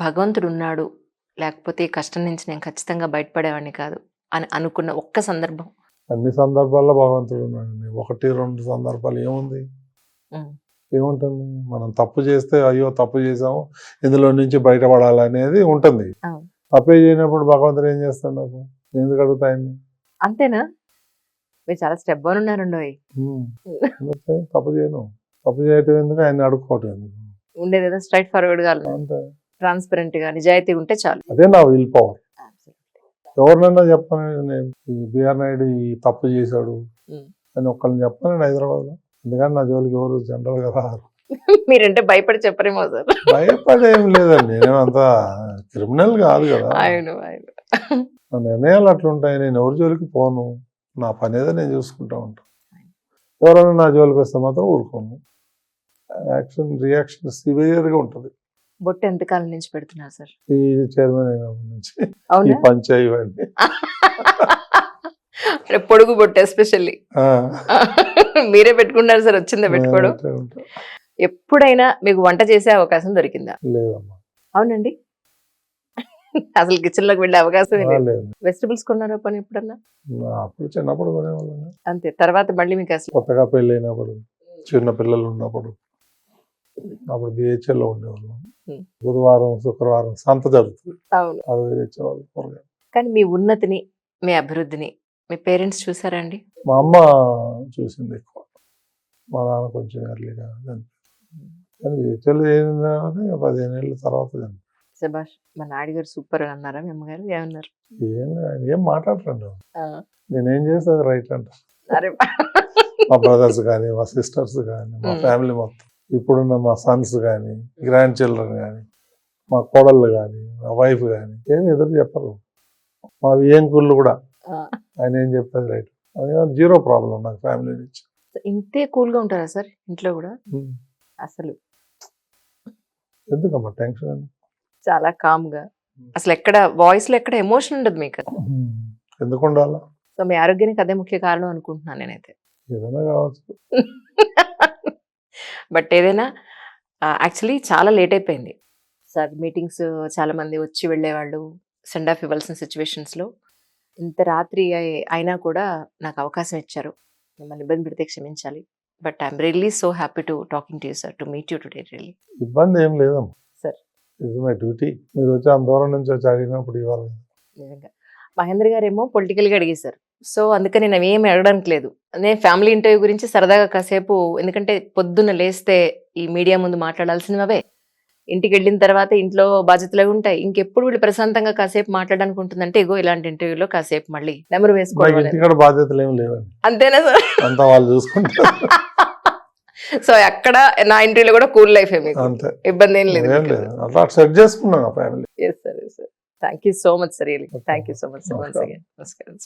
భగవంతుడు ఉన్నాడు, లేకపోతే ఈ కష్టం నుంచి నేను ఖచ్చితంగా బయటపడేవాడిని కాదు అని అనుకున్న ఒక్క సందర్భం? అన్ని సందర్భాల్లో భగవంతుడు ఉన్నాడండి. 1, 2 సందర్భాలు ఏముంది? హ్మ్. ఏముంటుంది? మనం తప్పు చేస్తే అయ్యో తప్పు చేసాము, ఇందులో నుంచి బయటపడాలనేది ఉంటుంది. అవును. తప్పే చేయనప్పుడు భగవంతుడు ఏం చేస్తాడు నాకు? ఎందుకు అడుగుతా ఆయన్ని? అంతేనా? మీరు చాలా స్టెబ్బోన్ ఉన్నారండోయ్. ఎందుకు తప్పు చేయను? తప్పు చేయటం ఎందుకు? ఆయన్ని అడుక్కోవటం ఎందుకు? ఉండేదేదో స్ట్రైట్ ఫార్వర్డ్‌గా అంతే. ట్రాన్స్‌పరెంట్‌గా నిజాయితీగా ఉంటే చాలు. అదే నా విల్ పవర్. ఎవరినైనా చెప్పను నేను ఈ బిఆర్ నాయుడు ఈ తప్పు చేశాడు హ్మ్. అని ఒక్కరిని చెప్పనండి హైదరాబాద్లో. ఎందుకంటే నా జోలికి ఎవరు జనరల్గా రారు. మీరంటే భయపడి చెప్పరేమో సార్. భయపడేం లేదండి, నేనంత క్రిమినల్ కాదు కదా. అవును. నా నిర్ణయాలు అట్లుంటాయి. నేను ఎవరి జోలికి పోను, నా పని ఏదో నేను చూసుకుంటూ ఉంటాను. ఎవరైనా నా జోలికి వస్తే మాత్రం ఊరుకోను. యాక్షన్ రియాక్షన్ సివియర్గా ఉంటుంది. బొట్టు ఎంత కాలం నుంచి పెడుతున్నారు సార్? ఈ చైర్మన్ అయినప్పటి నుంచి ఈ అవునా? పంచ ఇవన్నీ అంటే పొడుగు బొట్టు ఎస్పెషల్లీ మీరే పెట్టుకున్నారు సార్? వచ్చిందా పెట్టుకోవడం? ఎప్పుడైనా మీకు వంట చేసే అవకాశం దొరికిందా? లేదమ్మా. అవునండి. అసలు కిచెన్ లోకి వెళ్ళే అవకాశం లేదు. లేదు. వెజిటబుల్స్ కొన్నారా పని ఎప్పుడన్నా? అప్పుడు చిన్నప్పుడు కొనేవాళ్ళం. అంతే. తర్వాత మళ్ళీ మీకు అసలు కొత్తగా పెళ్ళైనప్పుడు, చిన్న పిల్లలు ఉన్నప్పుడు, అప్పుడు బిహెచ్ఎల్లో ఉండేవాళ్ళం. బుధవారం శుక్రవారం సంత జరుగుతుంది, అవును. అవి తెచ్చేవాళ్ళు కూరగాయలు. కానీ మీ ఉన్నతిని, మీ అభివృద్ధిని మీ పేరెంట్స్ చూసారా అండి? మా అమ్మ చూసింది ఎక్కువ, మా నాన్న కొంచెం ఎర్లీగా చనిపోయారు. కానీ బిహెచ్ఎల్ ఏంటంటే 15 ఏళ్ళ తర్వాత చనిపోయారు. శభాష్. మా నాయుడు గారు సూపర్ అన్నారా? మీ అమ్మగారు ఏమన్నారు? ఏం మాట్లాడరండి. నేనేం చేసేది రైట్ అంట. అరే మా బ్రదర్స్ కానీ, మా సిస్టర్స్ కానీ, మా ఫ్యామిలీ మొత్తం, ఇప్పుడున్న మా సన్స్ కానీ, గ్రాండ్ చిల్డ్రన్ కానీ, మా కోడళ్ళు కానీ, మా వైఫ్ కానీ ఏమి ఎదురు చెప్పరు. మా ఏంకుళ్ళు కూడా ఆయన ఏం చెప్పేది రైట్. అది జీరో ప్రాబ్లం నాకు ఫ్యామిలీ నుంచి. ఇంతే కూల్ గా ఉంటారా సార్ ఇంట్లో కూడా? అసలు ఎందుకమ్మా టెన్షన్? చాలా కామ్ గా, అసలు ఎక్కడ వాయిస్ లో ఎక్కడ ఎమోషన్ ఉండదు మీకు. ఎందుకు ఉండాలా? సో మీ ఆరోగ్యానికి అదే ముఖ్య కారణం అనుకుంటున్నాను నేనైతే. ఏదైనా కావచ్చు. బట్ ఏదైనా యాక్చువల్లీ చాలా లేట్ అయిపోయింది సార్. మీటింగ్స్ చాలా మంది వచ్చి వెళ్ళేవాళ్ళు, సెండ్ ఆఫ్ ఇవ్వాల్సిన సిచ్యువేషన్స్లో ఇంత రాత్రి అయినా కూడా నాకు అవకాశం ఇచ్చారు. మిమ్మల్ని ఇబ్బంది పెడితే క్షమించాలి. But I'm really so happy to talking to you sir, to meet you today. Really ఇబ్బంది ఏం లేదమ్మా సార్. ఇది మై డ్యూటీ. మీరు వచ్చి అంత దూరం నుంచి వచ్చి అడిగినప్పుడు ఇవ్వాలి. నిజంగా మహేంద్ర గారు ఏమో పొలిటికల్గా అడిగేశారు. సో అందుకని నేను ఏమి అడగడానికి లేదు. నేను ఫ్యామిలీ ఇంటర్వ్యూ గురించి సరదాగా కాసేపు, ఎందుకంటే పొద్దున్న లేస్తే ఈ మీడియా ముందు మాట్లాడాల్సినవే, ఇంటికి వెళ్ళిన తర్వాత ఇంట్లో బాధ్యతలు ఉంటాయి. ఇంకెప్పుడు వీళ్ళు ప్రశాంతంగా కాసేపు మాట్లాడడానికి ఉంటుందంటే ఇగో ఇలాంటి ఇంటర్వ్యూలో కాసేపు మళ్ళీ నెంబర్ వేసుకోవాలి. ఇక్కడ బాధ్యతలు ఏమి లేవండి. అంతేనా సార్? అంతా వాళ్ళు చూసుకుంటారు. సో అక్కడ నా ఇంటర్వ్యూలో కూడా కూల్ లైఫ్ అంతే, ఇబ్బంది ఏం లేదు. అట్లా సెట్ చేసుకున్నాను family. Yes sir. Thank you so much sir. Really thank you so much sir. Once again నమస్కారం.